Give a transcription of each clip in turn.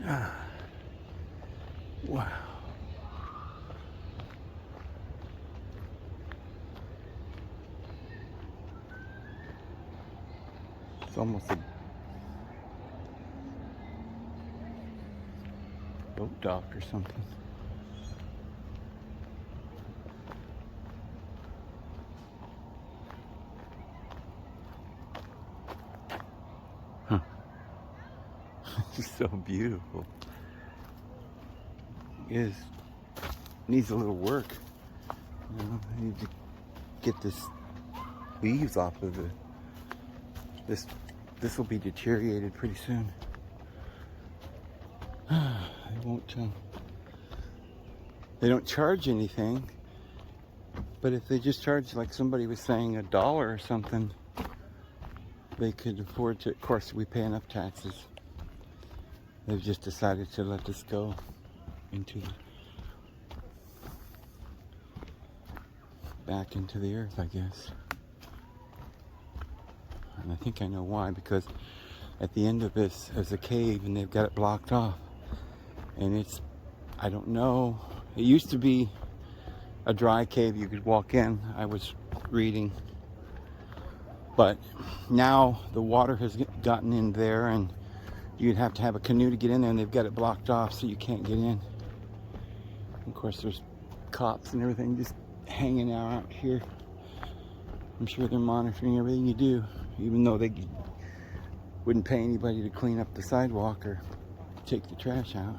Wow. It's almost a boat dock or something. Huh. It's so beautiful. It needs a little work. You know, I need to get this leaves off of it. This will be deteriorated pretty soon. They don't charge anything, but if they just charge, like somebody was saying, $1 or something, they could afford to. Of course, we pay enough taxes. They've just decided to let this go back into the earth, I guess. And I think I know why, because at the end of this is a cave and they've got it blocked off. And I don't know, it used to be a dry cave you could walk in, I was reading. But now the water has gotten in there and you'd have to have a canoe to get in there, and they've got it blocked off so you can't get in. Of course, there's cops and everything just hanging out here. I'm sure they're monitoring everything you do, even though they wouldn't pay anybody to clean up the sidewalk or take the trash out.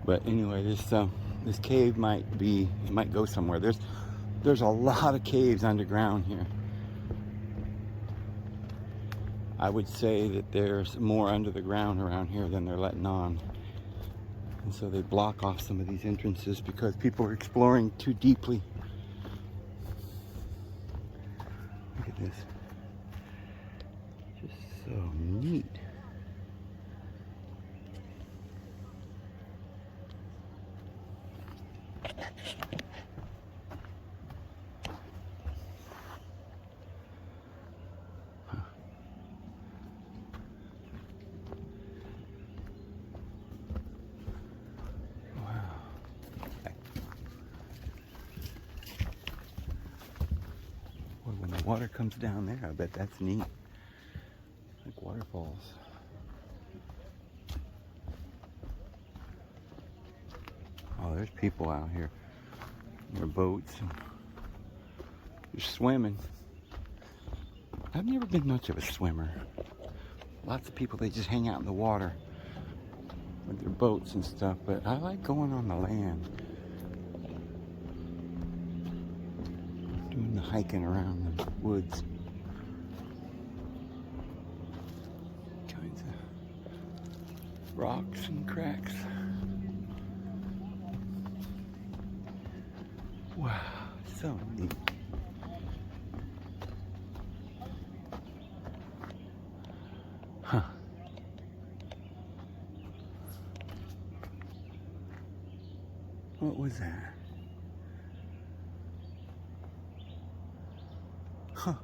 But anyway, this cave might go somewhere. There's a lot of caves underground here. I would say that there's more under the ground around here than they're letting on. And so they block off some of these entrances because people are exploring too deeply. Look at this. Just so neat. When the water comes down there, I bet that's neat. Like waterfalls. Oh, there's people out here. Their boats. And they're swimming. I've never been much of a swimmer. Lots of people, they just hang out in the water with their boats and stuff, but I like going on the land. Doing the hiking around the woods. Kinds of rocks and cracks. Wow, so neat. Huh. What was that? Huh.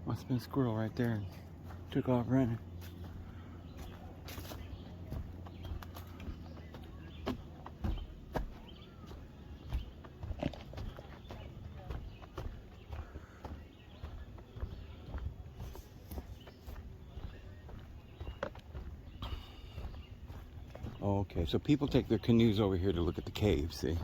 Must have been a squirrel right there. Took off running. Okay, so people take their canoes over here to look at the cave, see?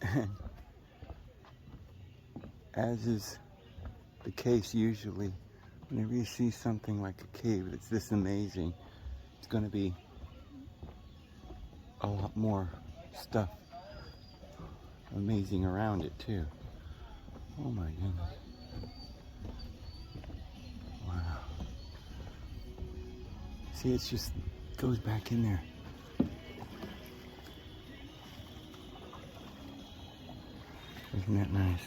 And as is the case usually Whenever you see something like a cave that's this amazing, it's going to be a lot more stuff amazing around it too. Oh my goodness. Wow. See, it's just goes back in there. Isn't that nice?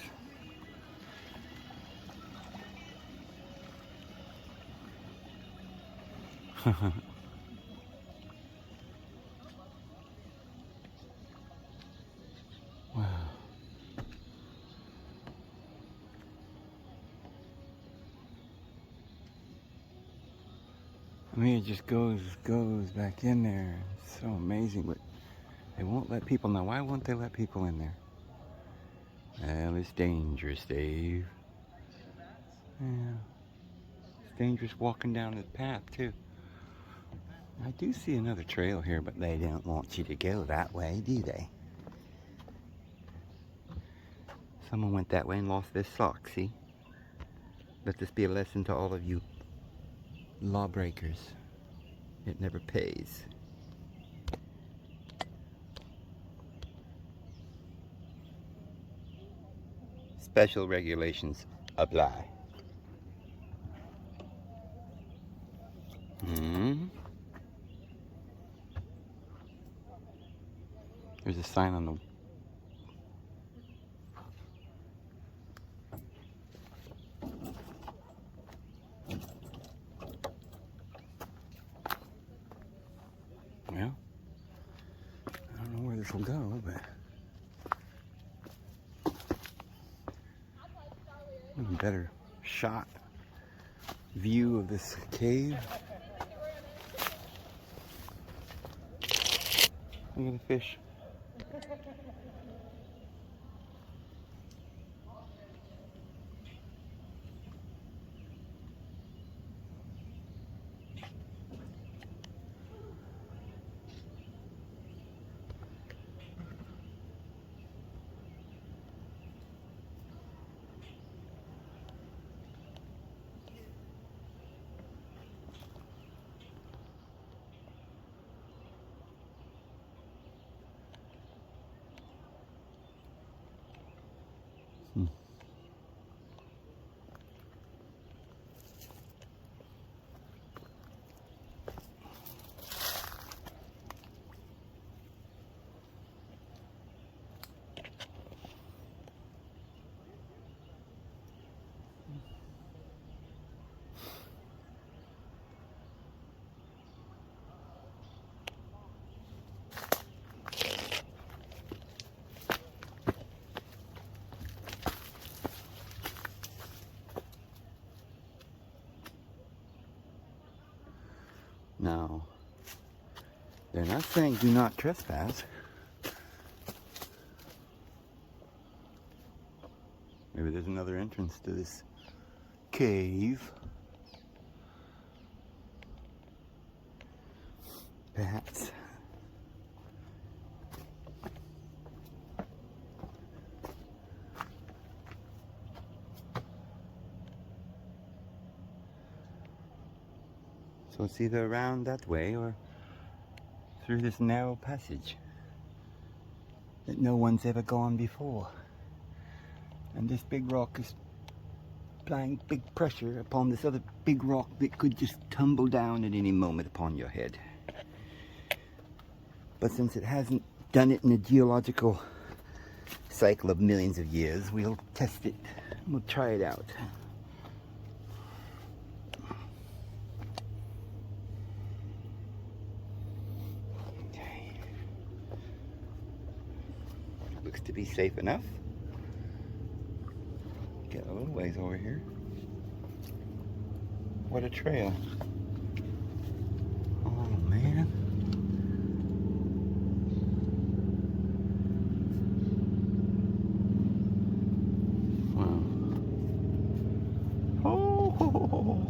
Wow. I mean, it just goes back in there. It's so amazing, but they won't let people know. Why won't they let people in there? Well, it's dangerous, Dave. Yeah. It's dangerous walking down the path, too. I do see another trail here, but they don't want you to go that way, do they? Someone went that way and lost their sock, see? Let this be a lesson to all of you lawbreakers. It never pays. Special regulations apply. There's a sign on the... Well, I don't know where this will go, but... a better shot view of this cave. Look at the fish. Now, they're not saying do not trespass. Maybe there's another entrance to this cave. Perhaps. So it's either around that way or through this narrow passage that no one's ever gone before. And this big rock is applying big pressure upon this other big rock that could just tumble down at any moment upon your head. But since it hasn't done it in a geological cycle of millions of years, we'll test it. We'll try it out. Okay. Looks to be safe enough. Get a little ways over here. What a trail. Oh man. Wow. Oh.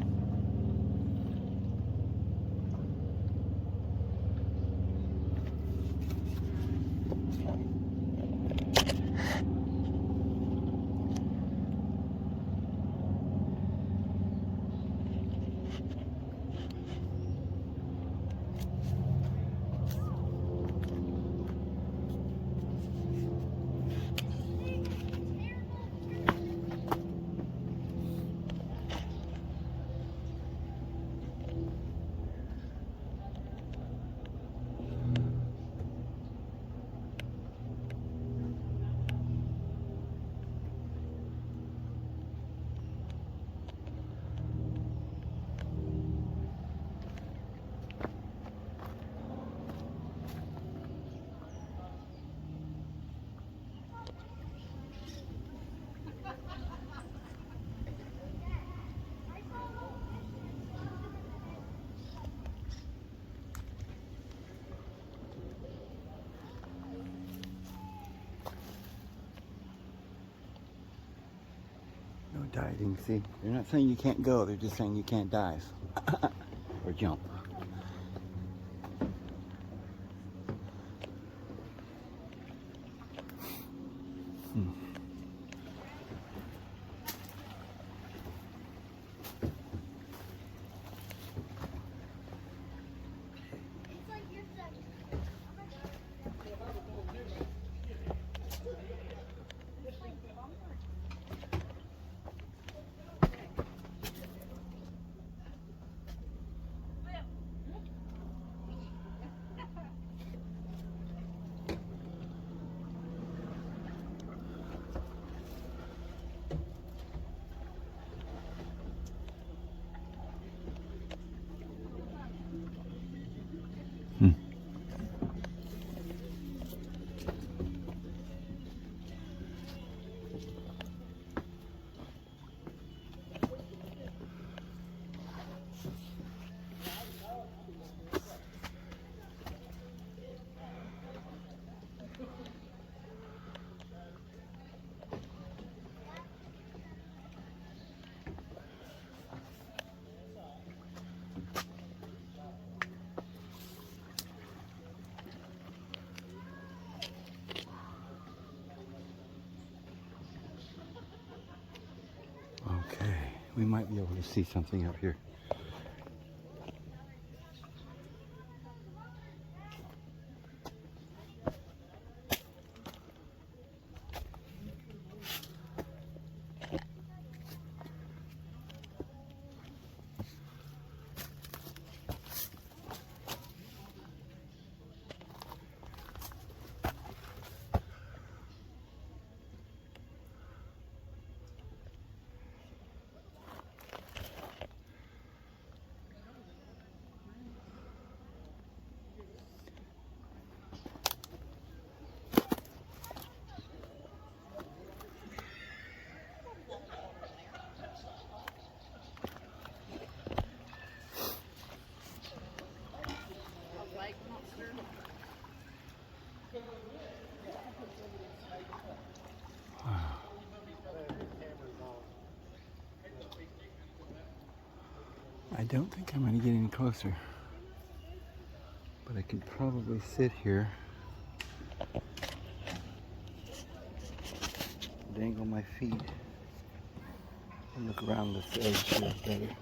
diving. See, they're not saying you can't go, they're just saying you can't dive or jump. Okay, we might be able to see something up here. I don't think I'm going to get any closer, but I could probably sit here, dangle my feet, and look around this edge here better.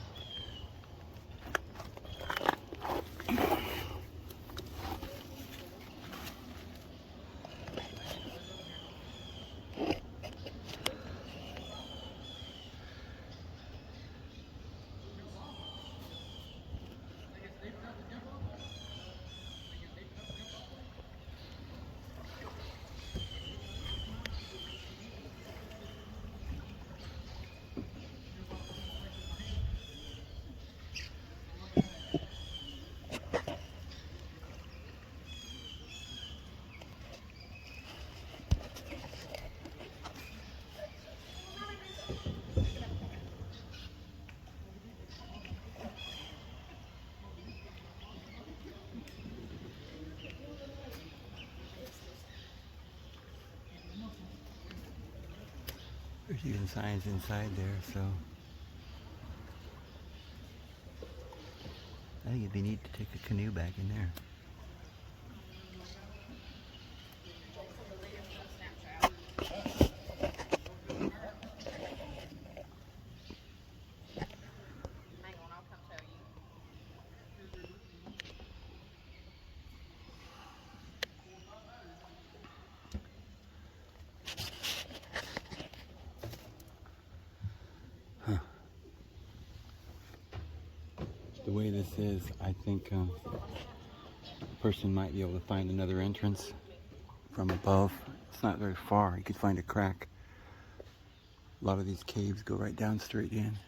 There's even signs inside there, so I think it'd be neat to take a canoe back in there. The way this is, I think a person might be able to find another entrance from above. It's not very far. You could find a crack. A lot of these caves go right down straight in.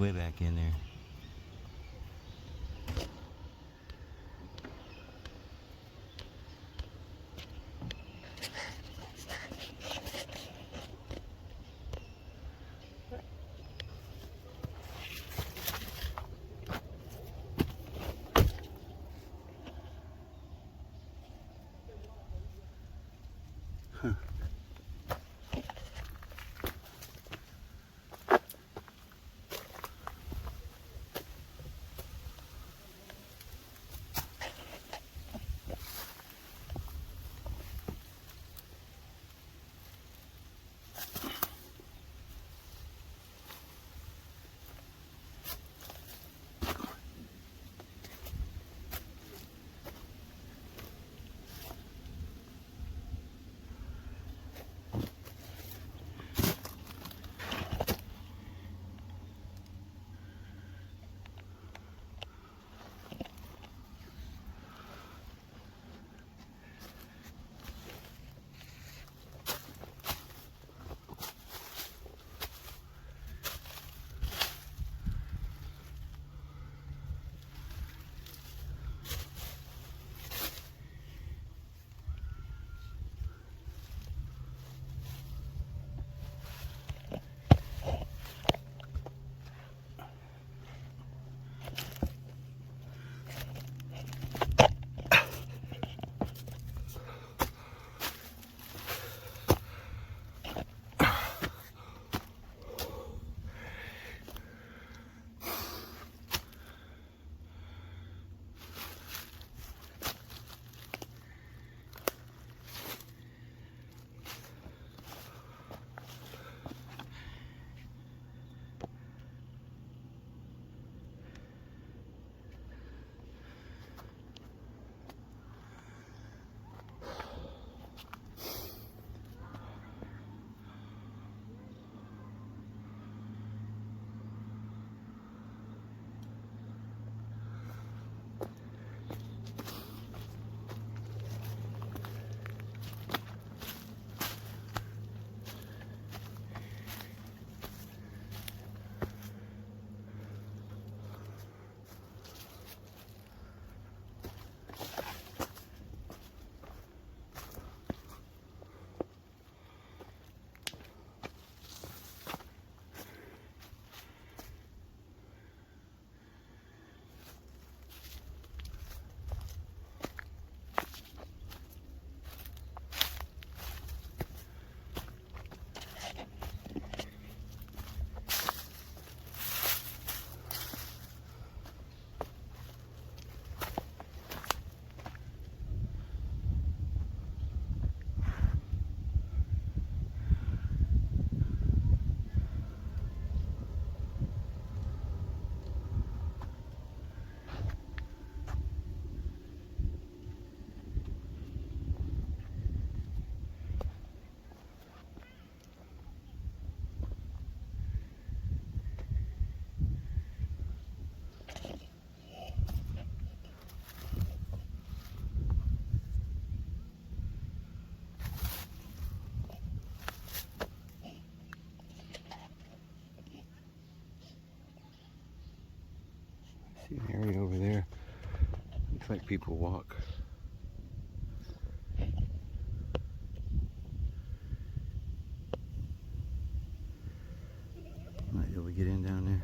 way back in there. Huh. See an area over there. Looks like people walk. Might be able to get in down there.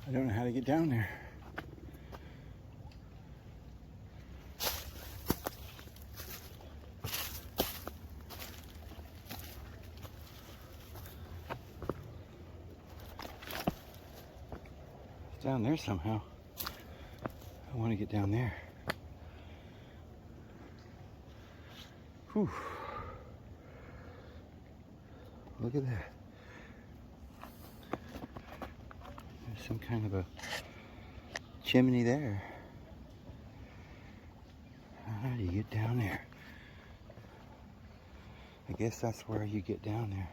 I don't know how to get down there. It's down there somehow. I want to get down there. Whew. Look at that. There's some kind of a chimney there. How do you get down there? I guess that's where you get down there.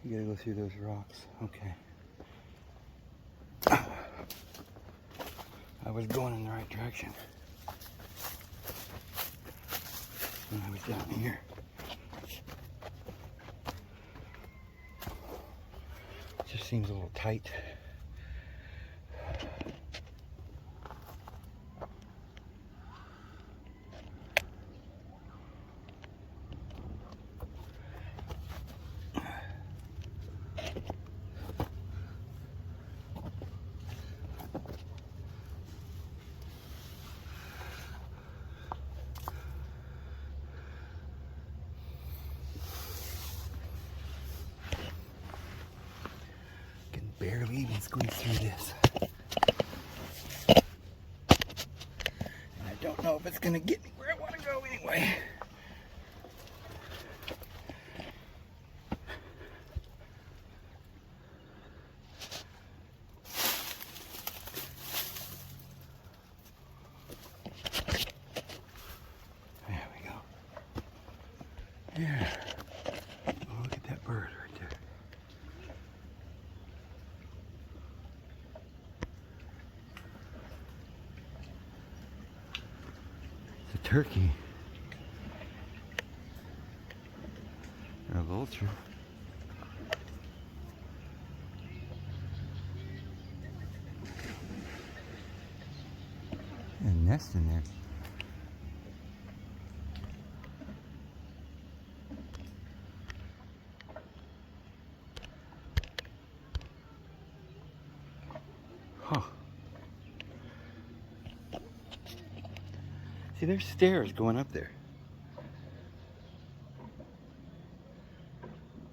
You gotta go through those rocks. Okay. I was going in the right direction when I was down here. It just seems a little tight. Barely even squeeze through this. And I don't know if it's gonna get me where I want to go anyway. There we go. Yeah. Oh, look at that bird right there. Turkey or a vulture. And a nest in there. Huh. See, there's stairs going up there.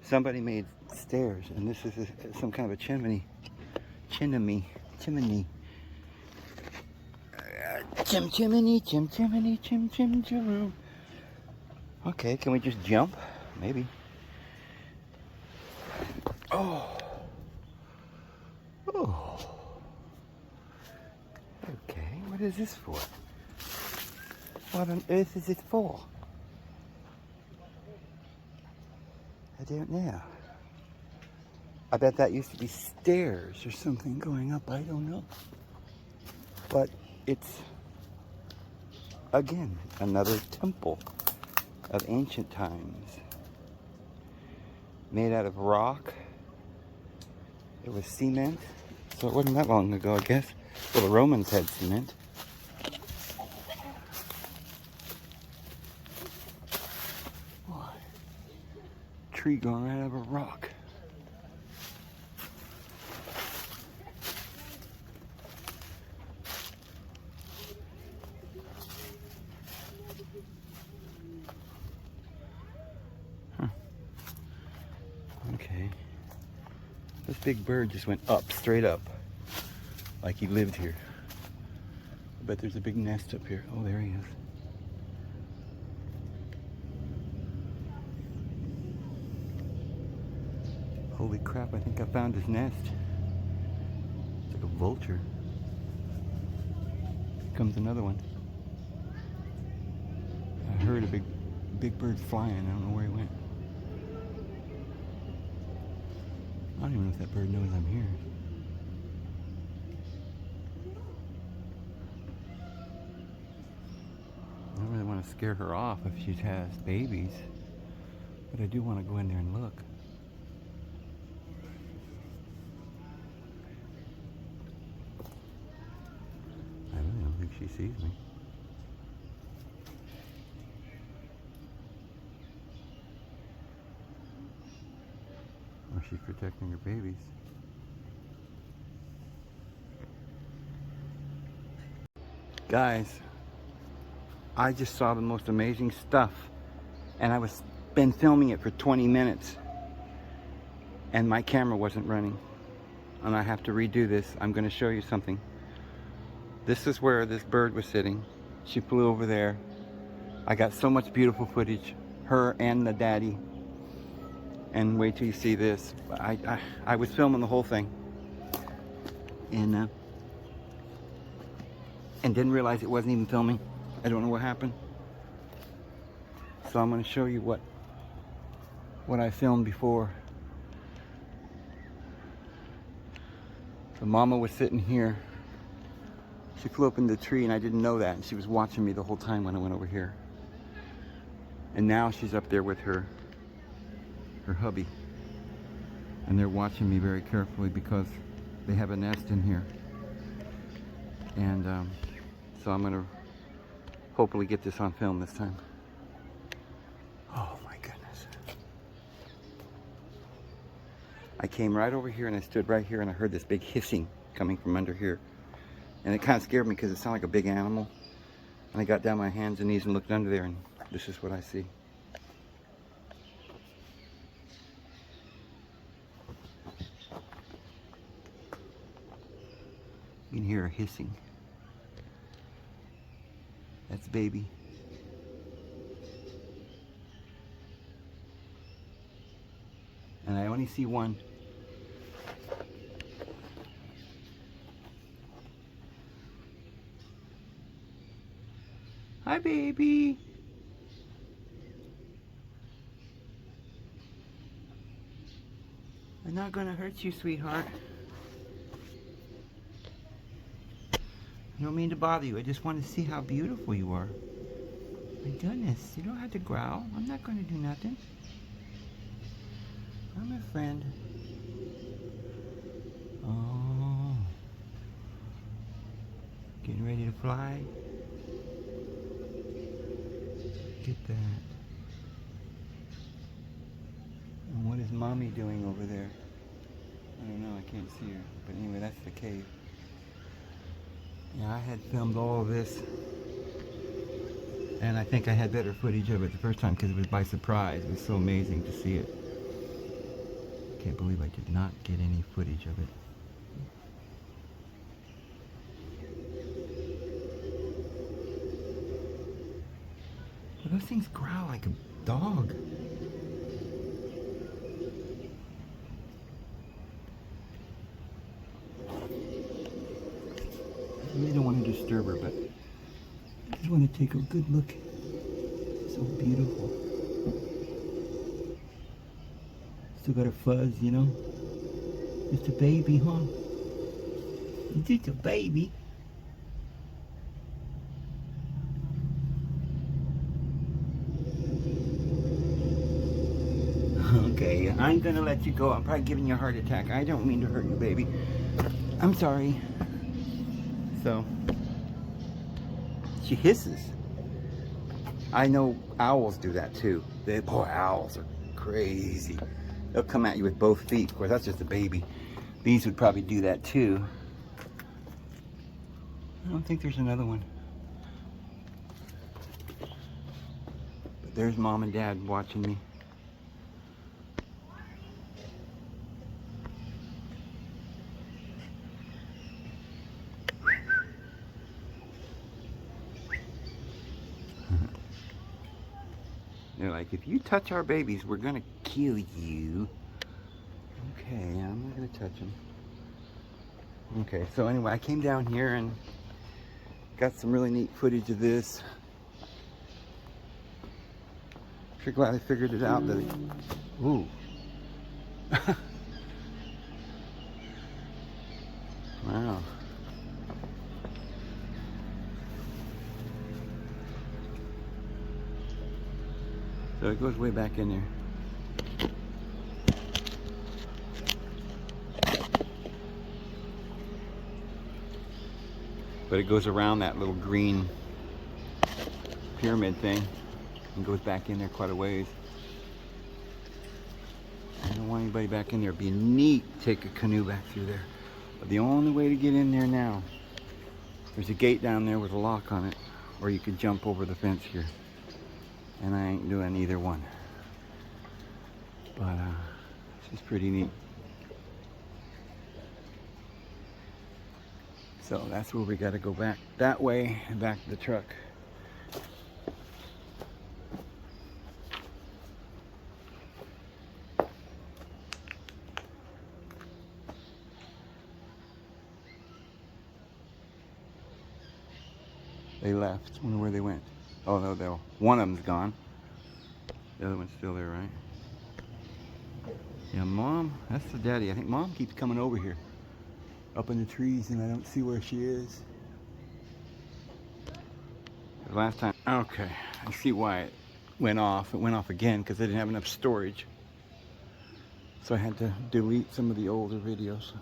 Somebody made stairs, and this is some kind of a chimney. Chimney. Chimney, chim. Okay, can we just jump? Maybe. Oh. Oh. Okay, what is this for? What on earth is it for? I don't know. I bet that used to be stairs or something going up. I don't know. But it's, again, another temple of ancient times. Made out of rock. It was cement. So it wasn't that long ago, I guess. Well, the Romans had cement. Tree growing right out of a rock. Huh. Okay. This big bird just went up, straight up, like he lived here. I bet there's a big nest up here. Oh, there he is. Holy crap, I think I found his nest. It's like a vulture. Here comes another one. I heard a big bird flying. I don't know where he went. I don't even know if that bird knows I'm here. I don't really want to scare her off if she has babies, but I do want to go in there and look. I really don't think she sees me. Or she's protecting her babies. Guys, I just saw the most amazing stuff, and I was been filming it for 20 minutes, and my camera wasn't running, and I have to redo this. I'm going to show you something. This is where this bird was sitting. She flew over there. I got so much beautiful footage, her and the daddy. And wait till you see this. I was filming the whole thing, and didn't realize it wasn't even filming. I don't know what happened. So I'm going to show you what I filmed before. The mama was sitting here. She flew up in the tree, and I didn't know that. And she was watching me the whole time when I went over here. And now she's up there with her hubby. And they're watching me very carefully because they have a nest in here. And so I'm going to hopefully get this on film this time. Oh my goodness. I came right over here and I stood right here and I heard this big hissing coming from under here. And it kind of scared me because it sounded like a big animal. And I got down my hands and knees and looked under there, and this is what I see. You can hear her hissing. That's baby. And I only see one. Hi, baby. I'm not gonna hurt you, sweetheart. I don't mean to bother you. I just want to see how beautiful you are. My goodness, you don't have to growl. I'm not going to do nothing. I'm a friend. Oh. Getting ready to fly. Get that. And what is mommy doing over there? I don't know, I can't see her. But anyway, that's the cave. Yeah, I had filmed all of this, and I think I had better footage of it the first time because it was by surprise. It was so amazing to see it. Can't believe I did not get any footage of it. But those things growl like a dog. I really don't want to disturb her, but I just want to take a good look. So beautiful. Still got her fuzz, you know? Just a baby, huh? It's just a baby. Okay, I'm gonna let you go. I'm probably giving you a heart attack. I don't mean to hurt you, baby. I'm sorry. So, she hisses. I know owls do that too. Boy, owls are crazy. They'll come at you with both feet. Of course, that's just a baby. These would probably do that too. I don't think there's another one. But there's mom and dad watching me. They're like, if you touch our babies, we're gonna kill you. Okay, I'm not gonna touch them. Okay, so anyway, I came down here and got some really neat footage of this. Sure glad I figured it out that it, ooh. Wow. So it goes way back in there. But it goes around that little green pyramid thing and goes back in there quite a ways. I don't want anybody back in there. It'd be neat to take a canoe back through there. But the only way to get in there now There's a gate down there with a lock on it, or you could jump over the fence here. And I ain't doing either one. But it's just pretty neat. So that's where we got to go back that way and back to the truck. They left. I wonder where they went. Oh no, one of them's gone. The other one's still there, right? Yeah, Mom, that's the daddy. I think Mom keeps coming over here, up in the trees, and I don't see where she is. The last time, okay, I see why it went off. It went off again because I didn't have enough storage. So I had to delete some of the older videos.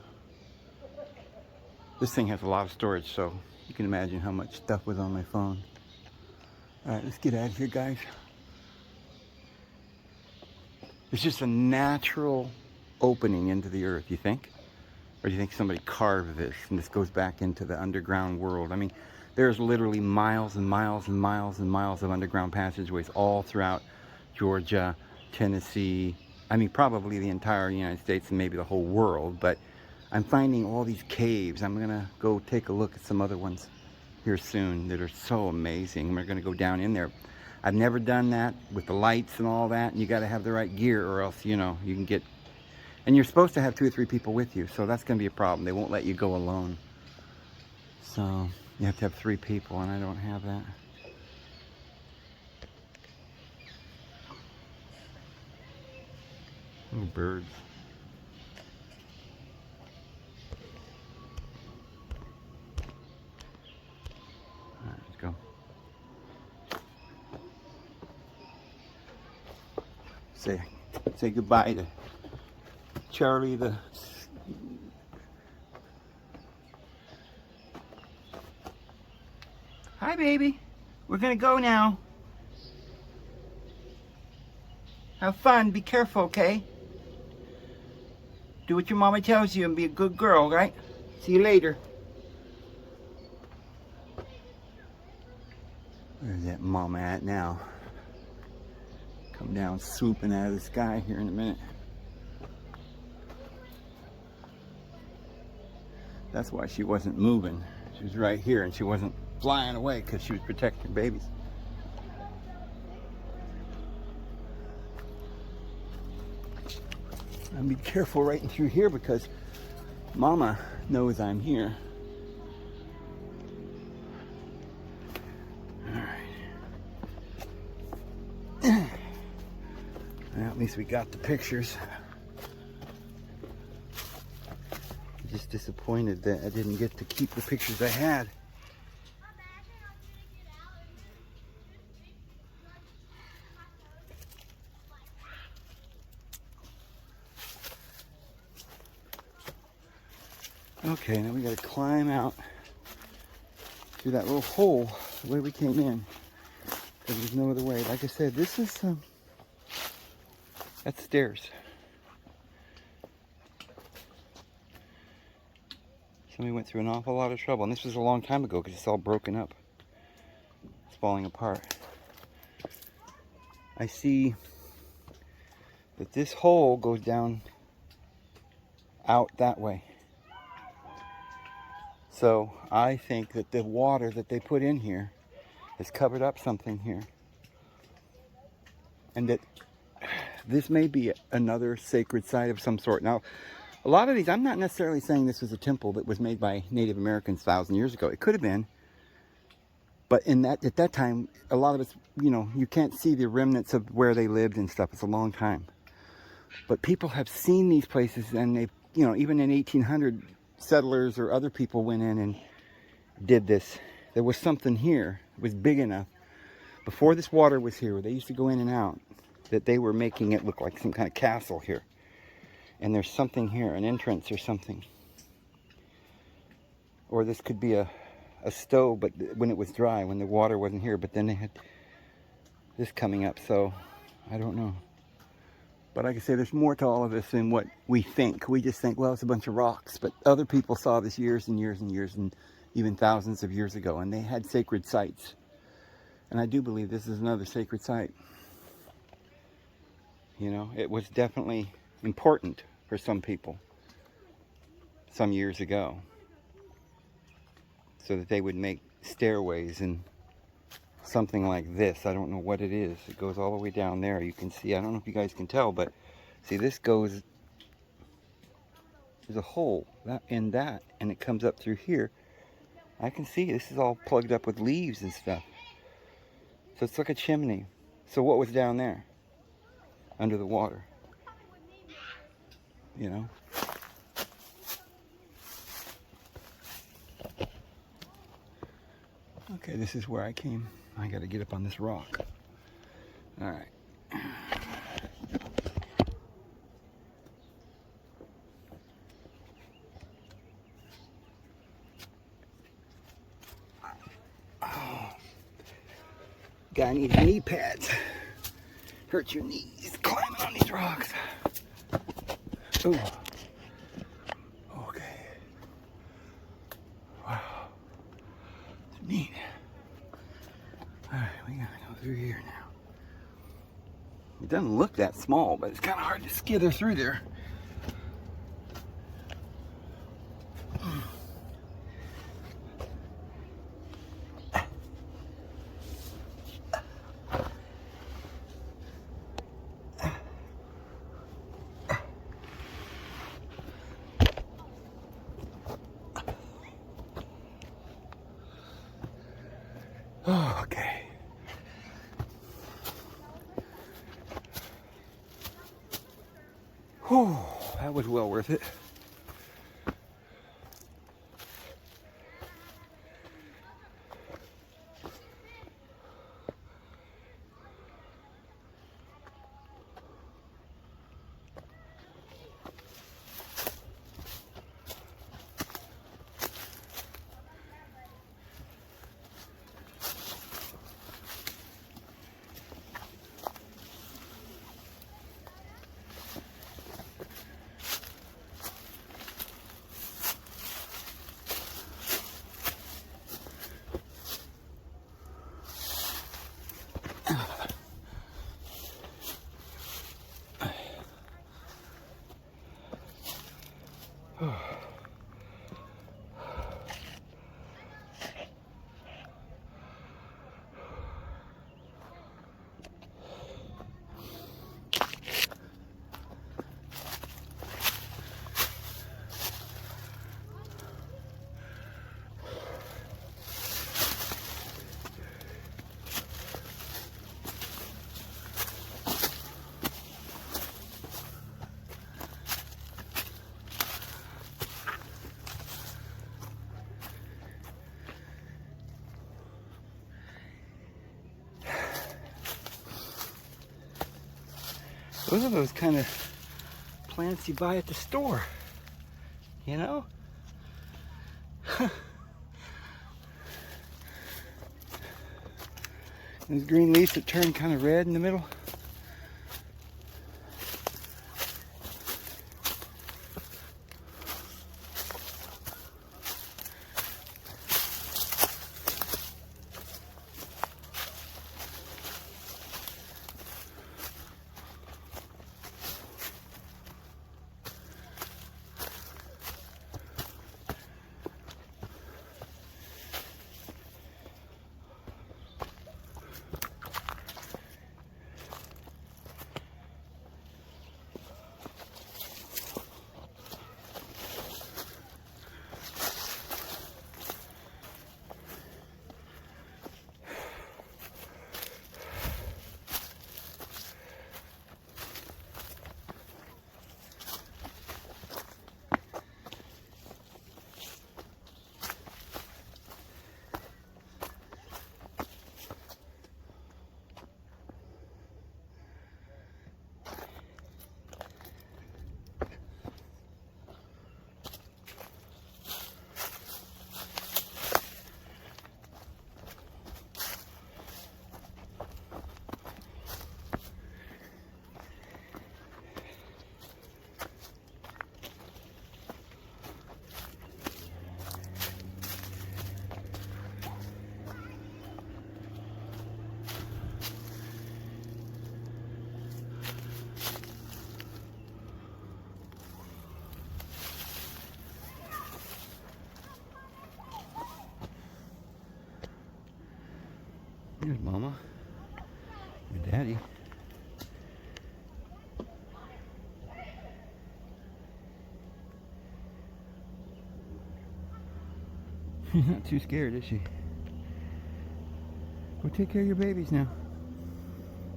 This thing has a lot of storage, so you can imagine how much stuff was on my phone. All right, let's get out of here, guys. It's just a natural opening into the earth, you think? Or do you think somebody carved this and this goes back into the underground world? I mean, there's literally miles and miles and miles and miles of underground passageways all throughout Georgia, Tennessee. I mean, probably the entire United States and maybe the whole world, but I'm finding all these caves. I'm gonna go take a look at some other ones here soon that are so amazing. We're gonna go down in there. I've never done that with the lights and all that, and you gotta have the right gear or else, you know, you can get, and you're supposed to have 2 or 3 people with you, so that's gonna be a problem. They won't let you go alone. So you have to have 3 people, and I don't have that. Little birds. All right, let's go. Say goodbye to Charlie the... Hi, baby. We're gonna go now. Have fun. Be careful, okay? Do what your mama tells you and be a good girl, right? See you later. Where's that mama at now? Come down swooping out of the sky here in a minute. That's why she wasn't moving. She was right here and she wasn't flying away because she was protecting babies. And be careful right through here because Mama knows I'm here. Well, at least we got the pictures. I'm just disappointed that I didn't get to keep the pictures I had. Okay, now we gotta climb out through that little hole the way we came in. Because there's no other way. Like I said, this is that's stairs. Somebody went through an awful lot of trouble, and this was a long time ago because it's all broken up. It's falling apart. I see that this hole goes down out that way. So I think that the water that they put in here has covered up something here. And that this may be another sacred site of some sort. Now, a lot of these, I'm not necessarily saying this was a temple that was made by Native Americans 1,000 years ago. It could have been. But at that time, a lot of it's, you know, you can't see the remnants of where they lived and stuff. It's a long time. But people have seen these places, and they've, you know, even in 1800, settlers or other people went in and did this. There was something here. It was big enough. Before this water was here, where they used to go in and out, that they were making it look like some kind of castle here. And there's something here, an entrance or something. Or this could be a stove, but when it was dry, when the water wasn't here. But then they had this coming up, so I don't know. But like I say, there's more to all of this than what we think. We just think, well, it's a bunch of rocks. But other people saw this years and years and years and even thousands of years ago, and they had sacred sites. And I do believe this is another sacred site. You know, it was definitely important for some people some years ago, so that they would make stairways and something like this. I don't know what it is. It goes all the way down there. You can see, I don't know if you guys can tell, but see, this goes, there's a hole in that, and it comes up through here. I can see this is all plugged up with leaves and stuff. So it's like a chimney. So what was down there? Under the water. You know? Okay, this is where I came. I gotta get up on this rock. Alright. Guy needs knee pads. Hurt your knees climbing on these rocks. Ooh. Okay. Wow. It's neat. Alright, we gotta go through here now. It doesn't look that small, but it's kind of hard to skither through there. Oh, okay. Whew, that was well worth it. Those are those kind of plants you buy at the store, you know? Those green leaves that turn kind of red in the middle. There's Mama and Daddy. She's not too scared, is she? Go take care of your babies now.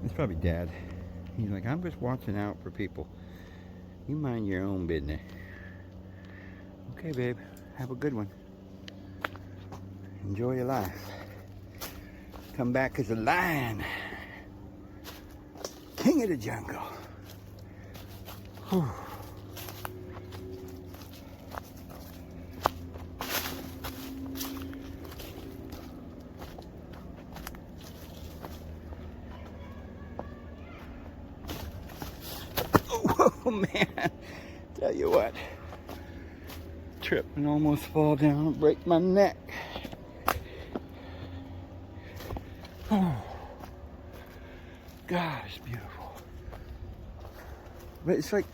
It's probably Dad. He's like, I'm just watching out for people. You mind your own business. Okay, babe. Have a good one. Enjoy your life. Come back as a lion. King of the jungle. Whew. Oh man, tell you what, trip and almost fall down and break my neck. Oh, God, it's beautiful. But it's like,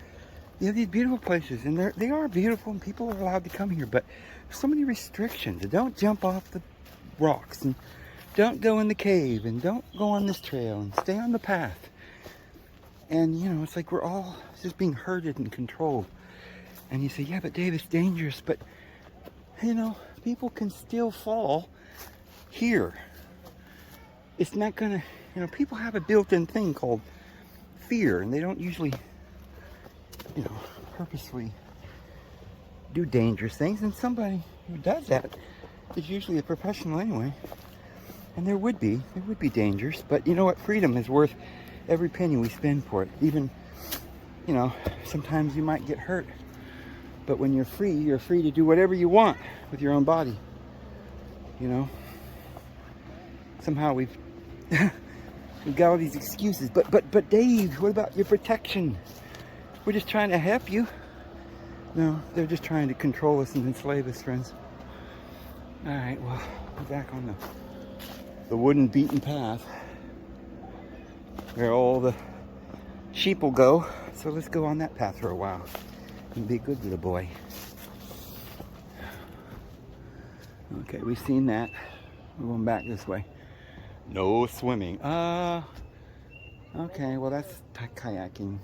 you have these beautiful places, and they are beautiful, and people are allowed to come here, but there's so many restrictions. Don't jump off the rocks, and don't go in the cave, and don't go on this trail, and stay on the path. And, you know, it's like we're all just being herded and controlled. And you say, yeah, but Dave, it's dangerous. But, you know, people can still fall here. It's not going to, you know, people have a built-in thing called fear. And they don't usually, you know, purposely do dangerous things. And somebody who does that is usually a professional anyway. And there would be dangers. But you know what? Freedom is worth every penny we spend for it. Even, you know, sometimes you might get hurt, but when you're free to do whatever you want with your own body. You know, somehow we've got all these excuses. But Dave, what about your protection? We're just trying to help you. No, they're just trying to control us and enslave us, friends. All right, well, we're back on the wooden beaten path where all the sheep will go. So let's go on that path for a while and be a good little boy. Okay, we've seen that. We're going back this way. No swimming. Okay, well that's kayaking.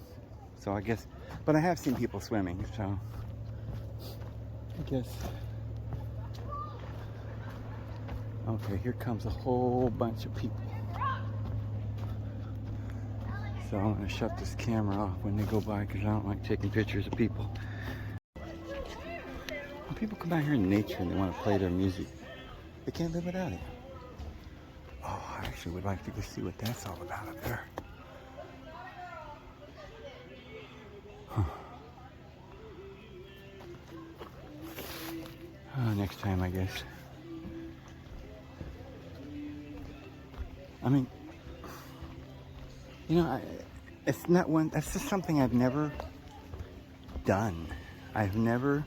So I guess, but I have seen people swimming, so I guess. Okay, here comes a whole bunch of people. So I'm going to shut this camera off when they go by because I don't like taking pictures of people. When people come out here in nature and they want to play their music, they can't live without it. Oh, I actually would like to go see what that's all about up there. Huh. Next time, I guess. I mean, you know, it's not one, that's just something I've never done. I've never,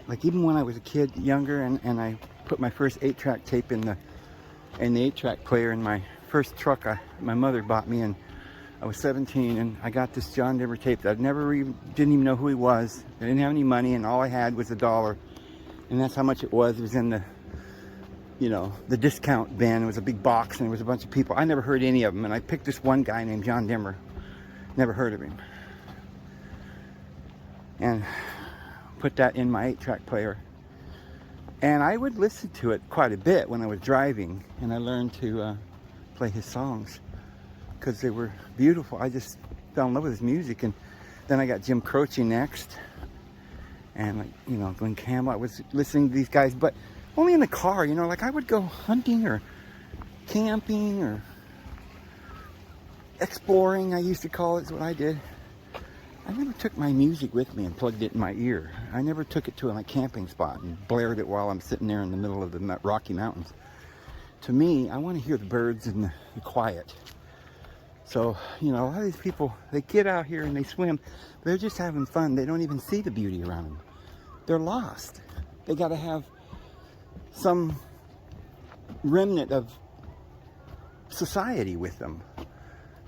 like even when I was a kid, younger, and I put my first 8-track tape in the 8-track player in my first truck my mother bought me, and I was 17, and I got this John Denver tape that didn't even know who he was. I didn't have any money, and all I had was $1, and that's how much it was. It was in the, you know, the discount bin. It was a big box, and there was a bunch of people. I never heard any of them, and I picked this one guy named John Denver. Never heard of him. And put that in my 8-track player. And I would listen to it quite a bit when I was driving, and I learned to play his songs because they were beautiful. I just fell in love with his music. And then I got Jim Croce next, and, like, you know, Glenn Campbell. I was listening to these guys, but only in the car, you know, like I would go hunting or camping or exploring, I used to call it, is what I did. I never took my music with me and plugged it in my ear. I never took it to a camping spot and blared it while I'm sitting there in the middle of the Rocky Mountains. To me, I want to hear the birds and the quiet. So, you know, a lot of these people, they get out here and they swim. They're just having fun. They don't even see the beauty around them. They're lost. They got to have some remnant of society with them.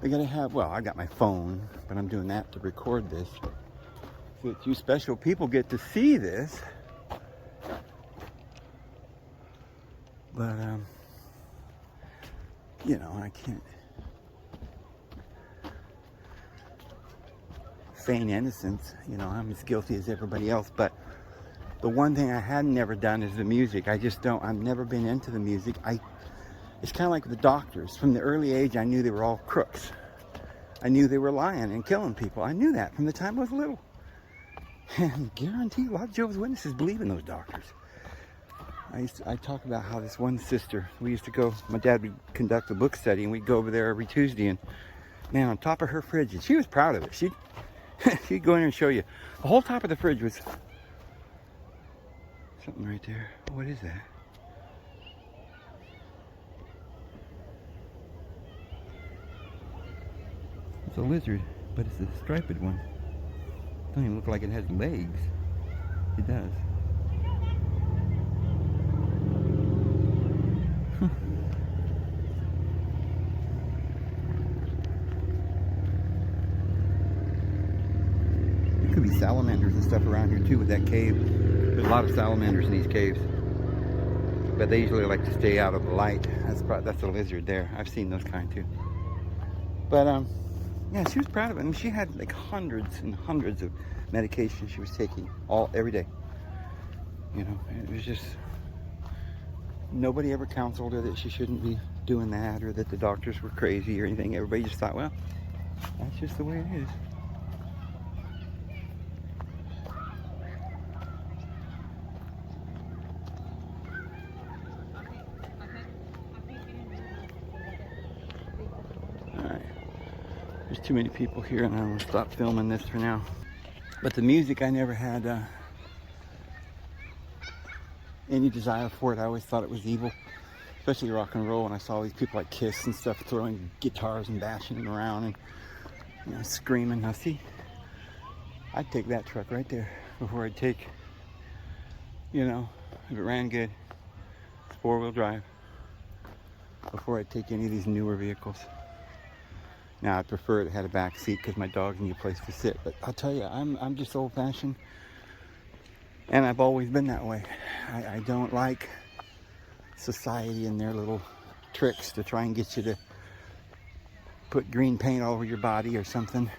They gotta have, well, I got my phone, but I'm doing that to record this so that you special people get to see this. But you know, I can't feign innocence. You know, I'm as guilty as everybody else. But the one thing I had never done is the music. I just don't. I've never been into the music. It's kind of like the doctors. From the early age, I knew they were all crooks. I knew they were lying and killing people. I knew that from the time I was little. And guarantee a lot of Jehovah's Witnesses believe in those doctors. I talk about how this one sister, we used to go, my dad would conduct a book study, and we'd go over there every Tuesday, and man, on top of her fridge, and she was proud of it. She'd go in there and show you. The whole top of the fridge was something right there. What is that? It's a lizard, but it's a striped one. Doesn't even look like it has legs. It does. There could be salamanders and stuff around here too with that cave. There's a lot of salamanders in these caves, but they usually like to stay out of the light. That's a lizard there. I've seen those kind too. But yeah, she was proud of it. I mean, she had like hundreds and hundreds of medications she was taking every day. You know, it was just, nobody ever counseled her that she shouldn't be doing that, or that the doctors were crazy or anything. Everybody just thought, well, that's just the way it is. Alright, there's too many people here, and I'm going to stop filming this for now. But the music, I never had any desire for it. I always thought it was evil, especially rock and roll. And I saw all these people like Kiss and stuff throwing guitars and bashing them around and, you know, screaming. Now see, I'd take that truck right there before I'd take, you know, if it ran good, it's 4-wheel drive, before I'd take any of these newer vehicles. Now I prefer it had a back seat because my dogs need a place to sit. But I'll tell you, I'm just old-fashioned, and I've always been that way. I don't like society and their little tricks to try and get you to put green paint all over your body or something,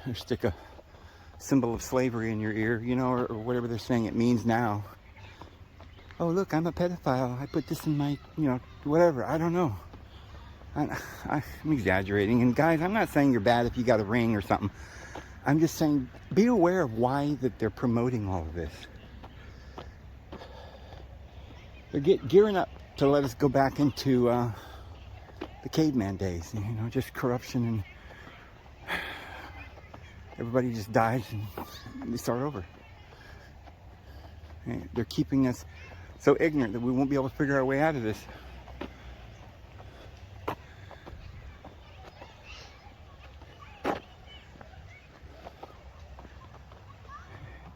or stick a symbol of slavery in your ear, you know, or whatever they're saying it means now. Oh look, I'm a pedophile. I put this in my, you know, whatever. I don't know. I'm exaggerating. And guys, I'm not saying you're bad if you got a ring or something. I'm just saying, be aware of why that they're promoting all of this. They're gearing up to let us go back into the caveman days, you know, just corruption, and everybody just dies and they start over. And they're keeping us so ignorant that we won't be able to figure our way out of this.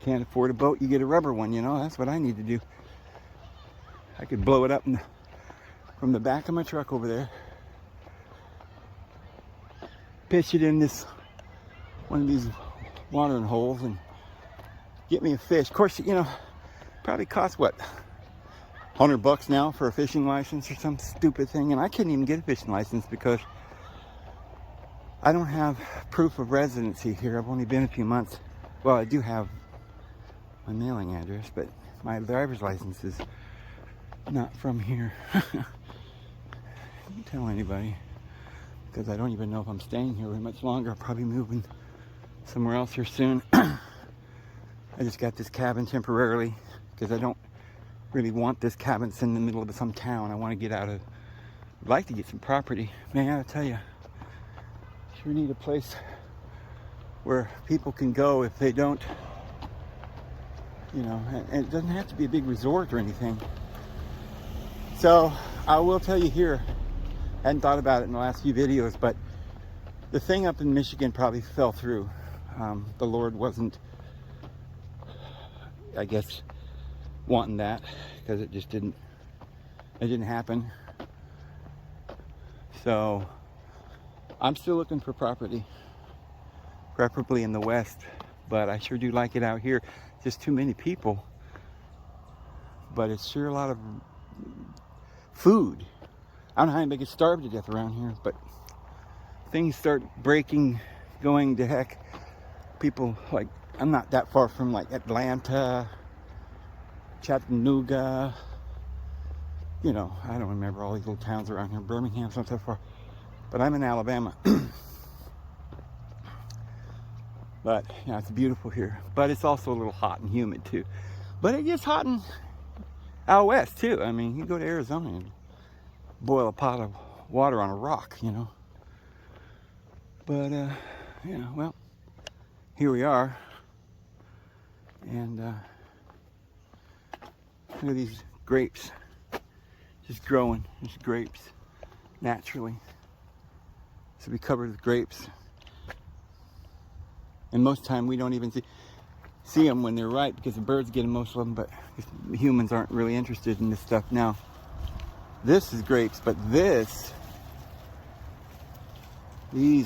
Can't afford a boat, you get a rubber one, you know. That's what I need to do. I could blow it up from the back of my truck over there, pitch it in this one of these watering holes, and get me a fish. Of course, you know, probably costs what, $100 now for a fishing license or some stupid thing. And I couldn't even get a fishing license because I don't have proof of residency here. I've only been a few months. Well, I do have my mailing address, but my driver's license is not from here. Don't tell anybody, because I don't even know if I'm staying here very much longer. I'll probably be moving somewhere else here soon. I just got this cabin temporarily because I don't really want this cabin. It's in the middle of some town. I want to get out of, I'd like to get some property. Man, I tell you, sure need a place where people can go if they don't, you know, and it doesn't have to be a big resort or anything. So I will tell you here, I hadn't thought about it in the last few videos, but the thing up in Michigan probably fell through. The Lord wasn't, I guess, wanting that, because it just didn't happen. So I'm still looking for property, preferably in the West, but I sure do like it out here. Just too many people, but it's sure a lot of food. I don't know how anybody gets starved to death around here, but things start breaking, going to heck. People, like, I'm not that far from like Atlanta, Chattanooga, you know, I don't remember all these little towns around here. Birmingham's not that far, but I'm in Alabama. But yeah, it's beautiful here, but it's also a little hot and humid too. But it gets hot out west too. I mean, you go to Arizona and boil a pot of water on a rock, you know. But yeah, well, here we are, and look at these grapes just growing. There's grapes naturally, so we covered with grapes, and most of the time we don't even see them when they're ripe because the birds get most of them, but humans aren't really interested in this stuff. Now this is grapes, but these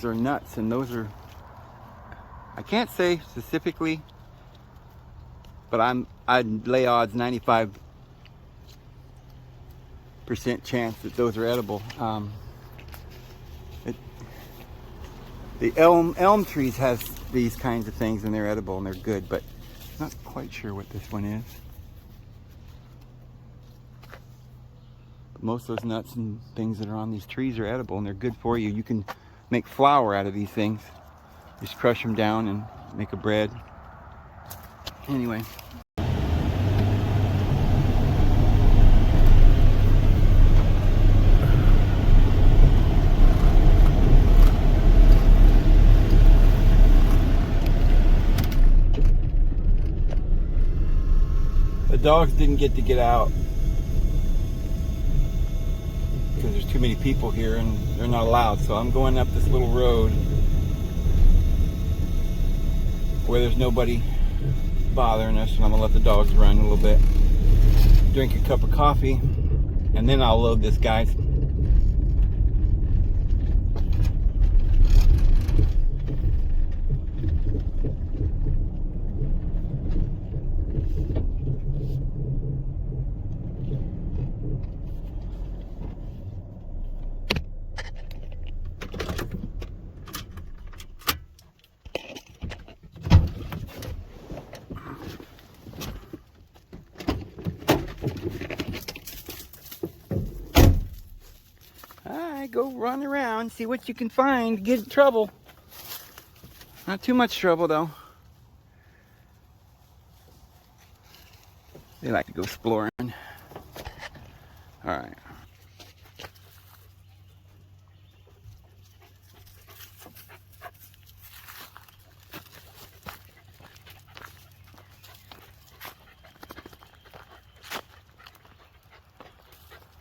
are nuts, and those are, I can't say specifically, but I'd lay odds 95% chance that those are edible. The elm trees has these kinds of things, and they're edible and they're good, but I'm not quite sure what this one is. But most of those nuts and things that are on these trees are edible, and they're good for you. You can make flour out of these things. Just crush them down and make a bread. Anyway. The dogs didn't get out because there's too many people here and they're not allowed. So I'm going up this little road where there's nobody bothering us, and I'm gonna let the dogs run a little bit, drink a cup of coffee, and then I'll load this, guys. Alright, go run around, see what you can find, get in trouble. Not too much trouble though. They like to go exploring. Alright.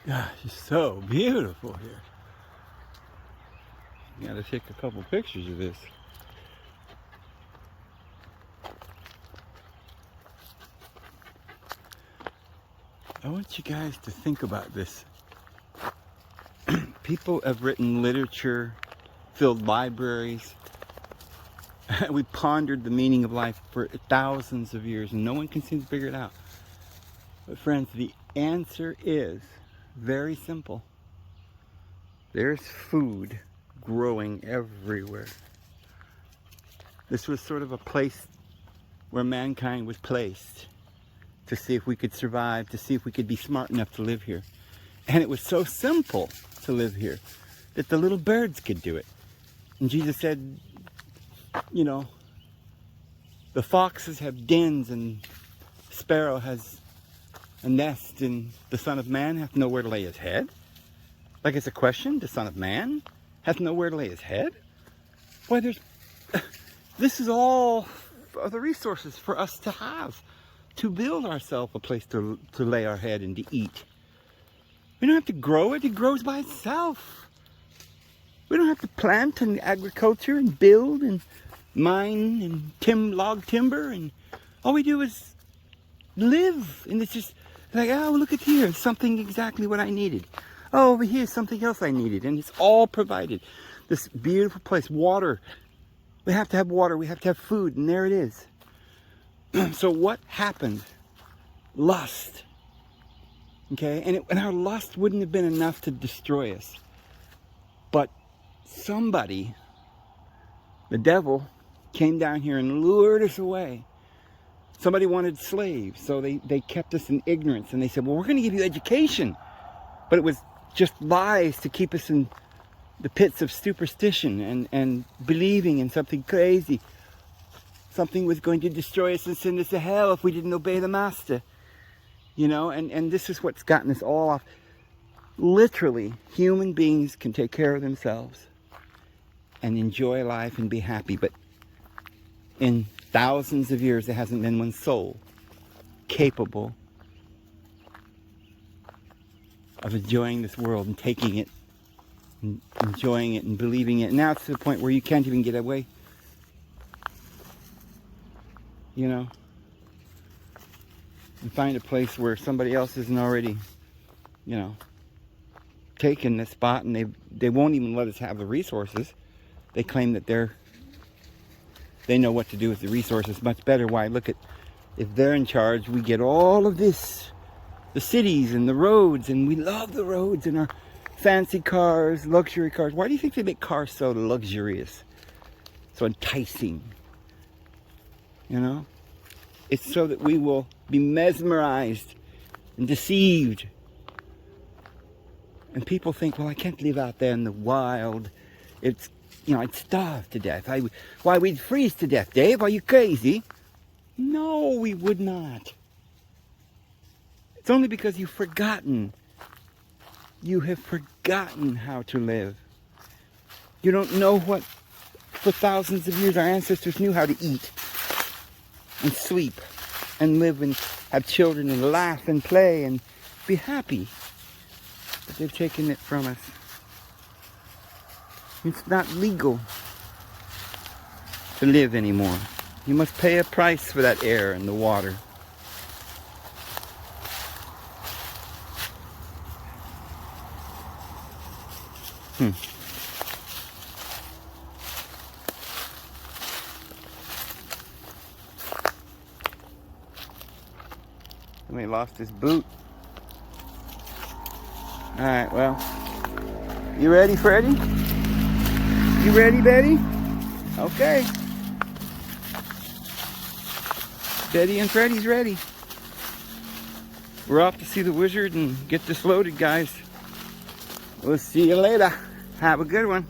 Gosh, it's so beautiful here. You gotta take a couple pictures of this. I want you guys to think about this. People have written literature, filled libraries. We pondered the meaning of life for thousands of years, and no one can seem to figure it out. But friends, the answer is very simple. There's food growing everywhere. This was sort of a place where mankind was placed to see if we could survive, to see if we could be smart enough to live here. And it was so simple to live here that the little birds could do it. And Jesus said, you know, the foxes have dens and sparrow has a nest, and the Son of Man hath nowhere to lay his head. Like, it's a question, the Son of Man hath nowhere to lay his head? Why, this is all the resources for us to have, to build ourselves a place to lay our head and to eat. We don't have to grow it, it grows by itself. We don't have to plant and agriculture and build and mine and log timber, and all we do is live. And it's just like, oh, look at here, something exactly what I needed. Oh, over here, something else I needed, and it's all provided. This beautiful place, water. We have to have water, we have to have food, and there it is. So what happened? Lust. Okay? And our lust wouldn't have been enough to destroy us. But somebody, the devil, came down here and lured us away. Somebody wanted slaves, so they kept us in ignorance. And they said, well, we're going to give you education. But it was just lies to keep us in the pits of superstition and believing in something crazy. Something was going to destroy us and send us to hell if we didn't obey the master. You know, and this is what's gotten us all off. Literally, human beings can take care of themselves and enjoy life and be happy. But in thousands of years, there hasn't been one soul capable of enjoying this world and taking it and enjoying it and believing it. And now it's to the point where you can't even get away. You know, and find a place where somebody else isn't already, you know, taken this spot, and they won't even let us have the resources. They claim that they know what to do with the resources much better. Why, look at, if they're in charge, we get all of this, the cities and the roads, and we love the roads and our fancy cars, luxury cars. Why do you think they make cars so luxurious, so enticing? You know, it's so that we will be mesmerized and deceived. And people think, well, I can't live out there in the wild. It's, you know, I'd starve to death. Why, we'd freeze to death, Dave? Are you crazy? No, we would not. It's only because you've forgotten. You have forgotten how to live. You don't know what, for thousands of years, our ancestors knew how to eat and sleep and live and have children and laugh and play and be happy. But they've taken it from us. It's not legal to live anymore. You must pay a price for that air and the water. Somebody lost his boot. Alright, well. You ready, Freddie? You ready, Betty? Okay. Betty and Freddie's ready. We're off to see the wizard and get this loaded, guys. We'll see you later. Have a good one.